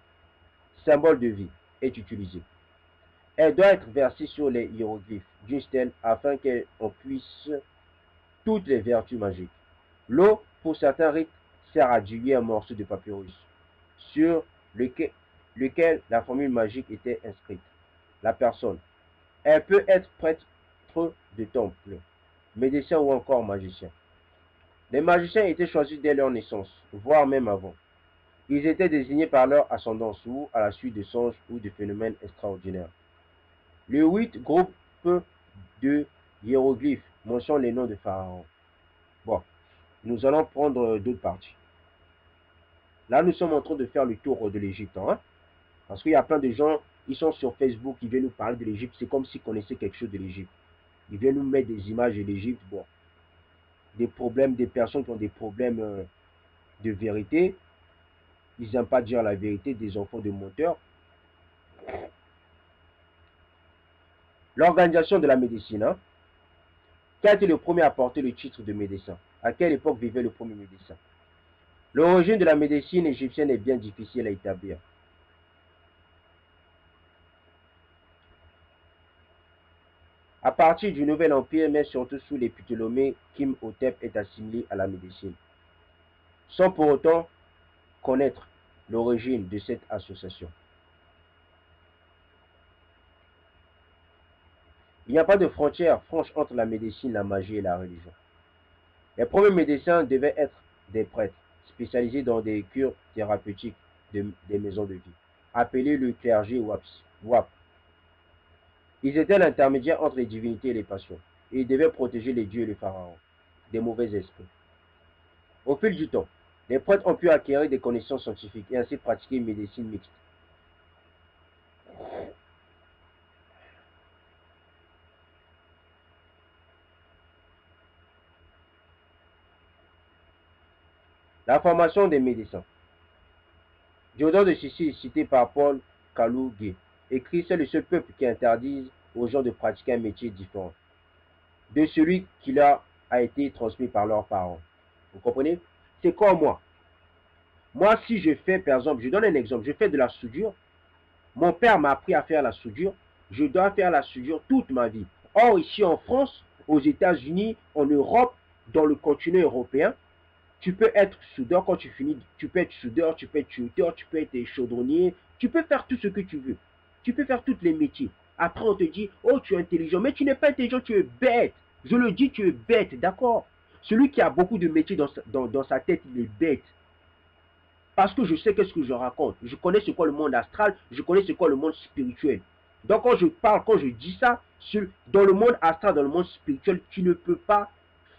symbole de vie, est utilisée. Elle doit être versée sur les hiéroglyphes d'une stèle afin qu'on puisse toutes les vertus magiques. L'eau, pour certains rites, sert à diluer un morceau de papyrus sur lequel la formule magique était inscrite. La personne. Elle peut être prêtre de temple, médecin ou encore magicien. Les magiciens étaient choisis dès leur naissance, voire même avant. Ils étaient désignés par leur ascendance ou à la suite de songes ou de phénomènes extraordinaires. Les 8 groupes de hiéroglyphes mentionnent les noms de pharaons. Bon, nous allons prendre d'autres parties. Là, nous sommes en train de faire le tour de l'Égypte. Hein? Parce qu'il y a plein de gens, ils sont sur Facebook, ils viennent nous parler de l'Égypte. C'est comme s'ils connaissaient quelque chose de l'Égypte. Ils viennent nous mettre des images de l'Égypte. Bon, des problèmes, des personnes qui ont des problèmes de vérité. Ils n'aiment pas dire la vérité, des enfants de menteurs. L'organisation de la médecine. Hein? Qui a été le premier à porter le titre de médecin? À quelle époque vivait le premier médecin? L'origine de la médecine égyptienne est bien difficile à établir. À partir du Nouvel Empire, mais surtout sous les Ptolémées, Imhotep est assimilé à la médecine, sans pour autant connaître l'origine de cette association. Il n'y a pas de frontière franche entre la médecine, la magie et la religion. Les premiers médecins devaient être des prêtres, spécialisés dans des cures thérapeutiques des maisons de vie, appelés le clergé WAP. Ils étaient l'intermédiaire entre les divinités et les passions. Et ils devaient protéger les dieux et les pharaons des mauvais esprits. Au fil du temps, les prêtres ont pu acquérir des connaissances scientifiques et ainsi pratiquer une médecine mixte. La formation des médecins. Diodore de Sicile est cité par Paul Kalougué. Écrit, c'est le seul peuple qui interdise aux gens de pratiquer un métier différent de celui qui leur a été transmis par leurs parents. Vous comprenez? C'est comme moi. Moi, si je fais, par exemple, je donne un exemple, je fais de la soudure. Mon père m'a appris à faire la soudure. Je dois faire la soudure toute ma vie. Or, ici en France, aux États-Unis, en Europe, dans le continent européen, tu peux être soudeur quand tu finis. Tu peux être soudeur, tu peux être tuteur, tu peux être chaudronnier. Tu peux faire tout ce que tu veux. Tu peux faire tous les métiers. Après, on te dit, oh, tu es intelligent. Mais tu n'es pas intelligent, tu es bête. Je le dis, tu es bête, d'accord? Celui qui a beaucoup de métiers dans sa tête, il est bête. Parce que je sais qu'est-ce que je raconte. Je connais ce qu'est le monde astral, je connais ce qu'est le monde spirituel. Donc quand je parle, quand je dis ça, dans le monde astral, dans le monde spirituel, tu ne peux pas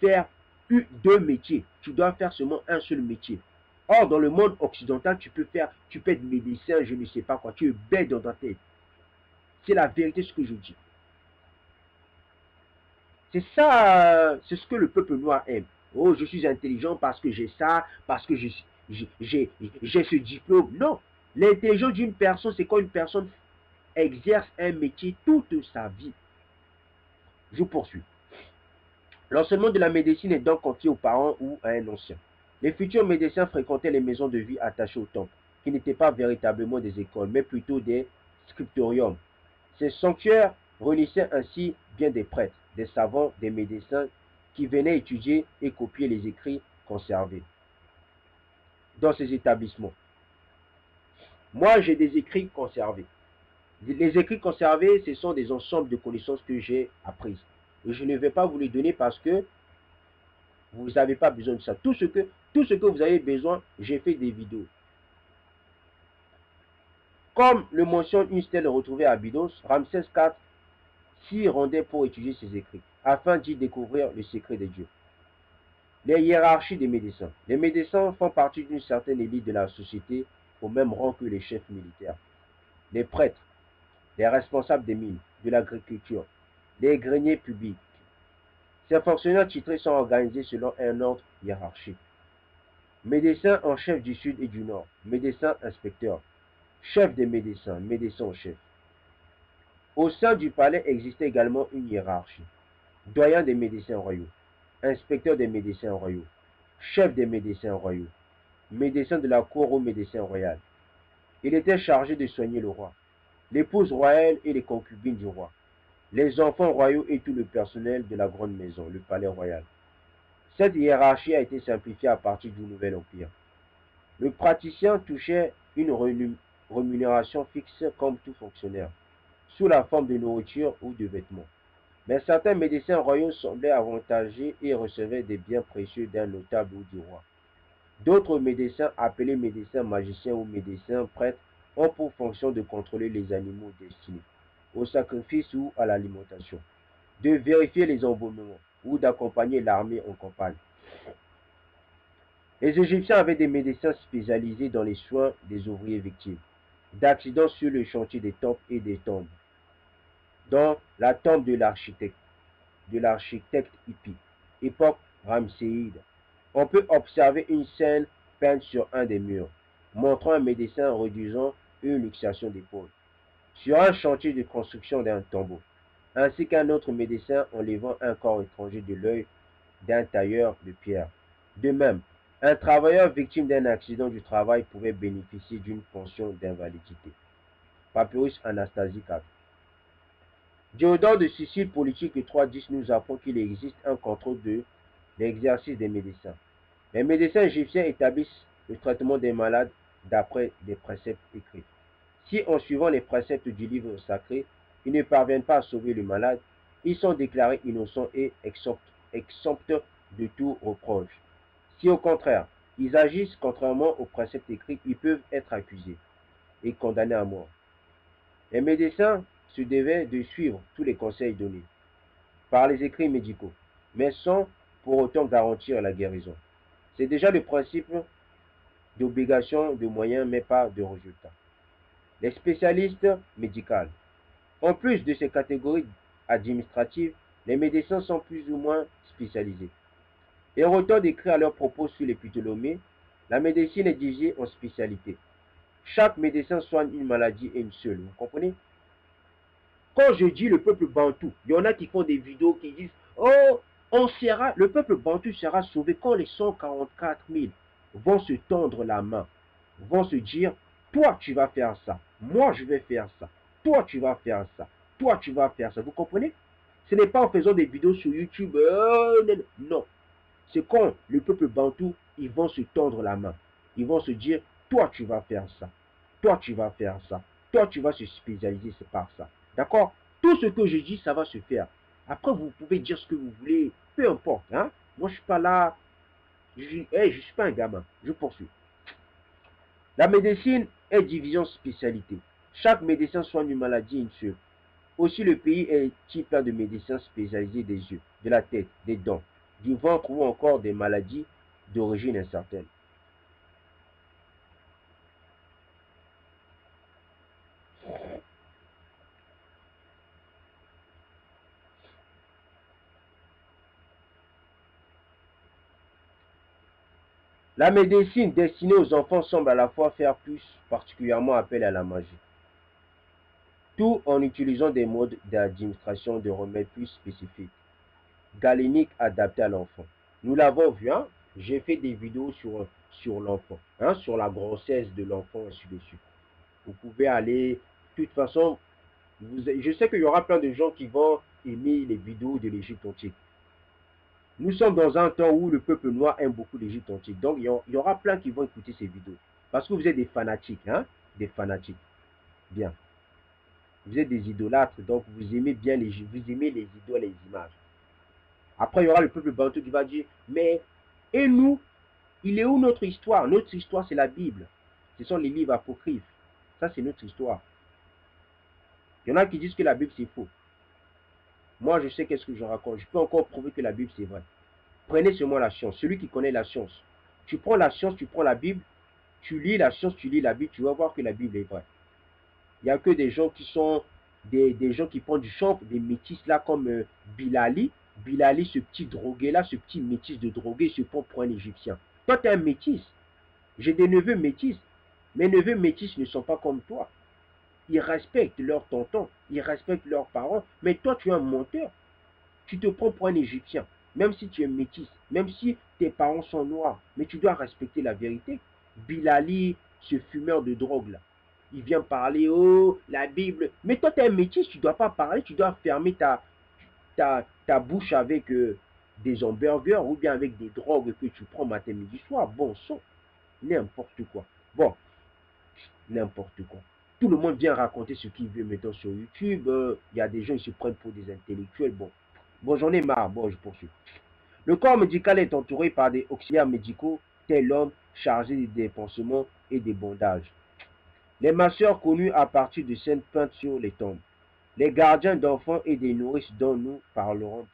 faire deux métiers. Tu dois faire seulement un seul métier. Or, dans le monde occidental, tu peux être médecin, je ne sais pas quoi. Tu es bête dans ta tête. C'est la vérité ce que je dis. C'est ça, c'est ce que le peuple noir aime. Oh, je suis intelligent parce que j'ai ça, parce que j'ai ce diplôme. Non. L'intelligence d'une personne, c'est quand une personne exerce un métier toute sa vie. Je poursuis. L'enseignement de la médecine est donc confié aux parents ou à un ancien. Les futurs médecins fréquentaient les maisons de vie attachées au temple, qui n'étaient pas véritablement des écoles, mais plutôt des scriptoriums. Ces sanctuaires réunissaient ainsi bien des prêtres, des savants, des médecins qui venaient étudier et copier les écrits conservés dans ces établissements. Moi, j'ai des écrits conservés. Les écrits conservés, ce sont des ensembles de connaissances que j'ai apprises. Et je ne vais pas vous les donner parce que vous n'avez pas besoin de ça. Tout ce que vous avez besoin, j'ai fait des vidéos. Comme le mentionne une stèle retrouvée à Abydos, Ramsès IV s'y rendait pour étudier ses écrits, afin d'y découvrir le secret des dieux. Les hiérarchies des médecins. Les médecins font partie d'une certaine élite de la société au même rang que les chefs militaires. Les prêtres, les responsables des mines, de l'agriculture, les greniers publics. Ces fonctionnaires titrés sont organisés selon un ordre hiérarchique. Médecins en chef du sud et du nord, médecin inspecteur, chef des médecins, médecin en chef. Au sein du palais existait également une hiérarchie. Doyen des médecins royaux, inspecteur des médecins royaux, chef des médecins royaux, médecin de la cour au médecin royal. Il était chargé de soigner le roi, l'épouse royale et les concubines du roi, les enfants royaux et tout le personnel de la grande maison, le palais royal. Cette hiérarchie a été simplifiée à partir du Nouvel Empire. Le praticien touchait une rémunération fixe comme tout fonctionnaire, sous la forme de nourriture ou de vêtements. Mais certains médecins royaux semblaient avantagés et recevaient des biens précieux d'un notable ou du roi. D'autres médecins, appelés médecins magiciens ou médecins prêtres, ont pour fonction de contrôler les animaux destinés au sacrifice ou à l'alimentation, de vérifier les embaumements ou d'accompagner l'armée en campagne. Les Égyptiens avaient des médecins spécialisés dans les soins des ouvriers victimes d'accidents sur le chantier des temples et des tombes. Dans la tombe de l'architecte Hippi, époque ramséide, on peut observer une scène peinte sur un des murs, montrant un médecin réduisant une luxation d'épaule sur un chantier de construction d'un tombeau, ainsi qu'un autre médecin enlevant un corps étranger de l'œil d'un tailleur de pierre. De même, un travailleur victime d'un accident du travail pouvait bénéficier d'une pension d'invalidité. Papyrus Anastasie IV. Diodore de Sicile, politique 3.10, nous apprend qu'il existe un contrôle de l'exercice des médecins. Les médecins égyptiens établissent le traitement des malades d'après des préceptes écrits. Si, en suivant les préceptes du livre sacré, ils ne parviennent pas à sauver le malade, ils sont déclarés innocents et exempts de tout reproche. Si, au contraire, ils agissent contrairement aux préceptes écrits, ils peuvent être accusés et condamnés à mort. Les médecins se devait de suivre tous les conseils donnés par les écrits médicaux, mais sans pour autant garantir la guérison. C'est déjà le principe d'obligation de moyens, mais pas de résultats. Les spécialistes médicaux. En plus de ces catégories administratives, les médecins sont plus ou moins spécialisés. Hérodote écrit à leur propos sur les Ptolémées, la médecine est divisée en spécialités. Chaque médecin soigne une maladie et une seule. Vous comprenez? Quand je dis le peuple bantou, il y en a qui font des vidéos qui disent oh, le peuple bantou sera sauvé quand les 144 000 vont se tendre la main, vont se dire toi tu vas faire ça, moi je vais faire ça, toi tu vas faire ça, toi tu vas faire ça. Vous comprenez? Ce n'est pas en faisant des vidéos sur YouTube, non. C'est quand le peuple bantou, ils vont se tendre la main. Ils vont se dire, toi tu vas faire ça, toi tu vas faire ça, toi tu vas se spécialiser par ça. D'accord? Tout ce que je dis, ça va se faire. Après, vous pouvez dire ce que vous voulez, peu importe. Hein? Moi, je ne suis pas là, je suis pas un gamin, je poursuis. La médecine est division spécialité. Chaque médecin soigne une maladie une seule. Aussi, le pays est-il plein de médecins spécialisés des yeux, de la tête, des dents, du ventre ou encore des maladies d'origine incertaine. La médecine destinée aux enfants semble à la fois faire plus particulièrement appel à la magie, tout en utilisant des modes d'administration de remèdes plus spécifiques, galéniques adaptés à l'enfant. Nous l'avons vu, hein? J'ai fait des vidéos sur l'enfant, hein? Sur la grossesse de l'enfant, ainsi de suite. Vous pouvez aller, de toute façon, je sais qu'il y aura plein de gens qui vont aimer les vidéos de l'Égypte antique. Nous sommes dans un temps où le peuple noir aime beaucoup l'Égypte antique. Donc, il y aura plein qui vont écouter ces vidéos. Parce que vous êtes des fanatiques, hein? Des fanatiques. Bien. Vous êtes des idolâtres, donc vous aimez bien vous aimez les idoles, les images. Après, il y aura le peuple bantou qui va dire, mais, et nous, il est où notre histoire? Notre histoire, c'est la Bible. Ce sont les livres apocryphes. Ça, c'est notre histoire. Il y en a qui disent que la Bible, c'est faux. Moi, je sais qu'est-ce que je raconte. Je peux encore prouver que la Bible, c'est vrai. Prenez seulement la science. Celui qui connaît la science. Tu prends la science, tu prends la Bible, tu lis la science, tu lis la Bible, tu vas voir que la Bible est vraie. Il n'y a que des gens qui sont des gens qui prennent du champ, des métis là comme Bilali. Bilali, ce petit drogué là, ce petit métis de drogué, se prend pour un Égyptien. Toi, tu es un métis. J'ai des neveux métis. Mes neveux métis ne sont pas comme toi. Ils respectent leurs tontons, ils respectent leurs parents, mais toi, tu es un menteur. Tu te prends pour un Égyptien, même si tu es métis, même si tes parents sont noirs, mais tu dois respecter la vérité. Bilali, ce fumeur de drogue là, il vient parler, oh, la Bible. Mais toi, tu es un métis, tu ne dois pas parler, tu dois fermer ta bouche avec des hamburgers ou bien avec des drogues que tu prends matin, midi, soir. Bon sang, n'importe quoi. Bon, n'importe quoi. Tout le monde vient raconter ce qu'il veut maintenant sur YouTube. Il y a des gens qui se prennent pour des intellectuels. Bon, j'en ai marre. Bon, je poursuis. Le corps médical est entouré par des auxiliaires médicaux, tels l'homme chargé des pansements et des bandages. Les masseurs connus à partir de scènes peintes sur les tombes. Les gardiens d'enfants et des nourrices dont nous parlerons.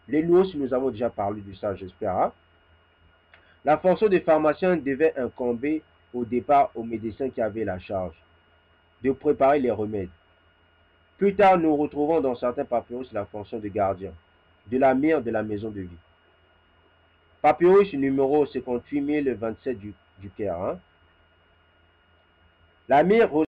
Les nourrices, nous avons déjà parlé de ça, j'espère. Hein? La fonction des pharmaciens devait incomber au départ aux médecins qui avaient la charge de préparer les remèdes. Plus tard, nous retrouvons dans certains papyrus la fonction de gardien, de la mère de la maison de vie. Papyrus numéro 58 027 du Caire. Hein? La mère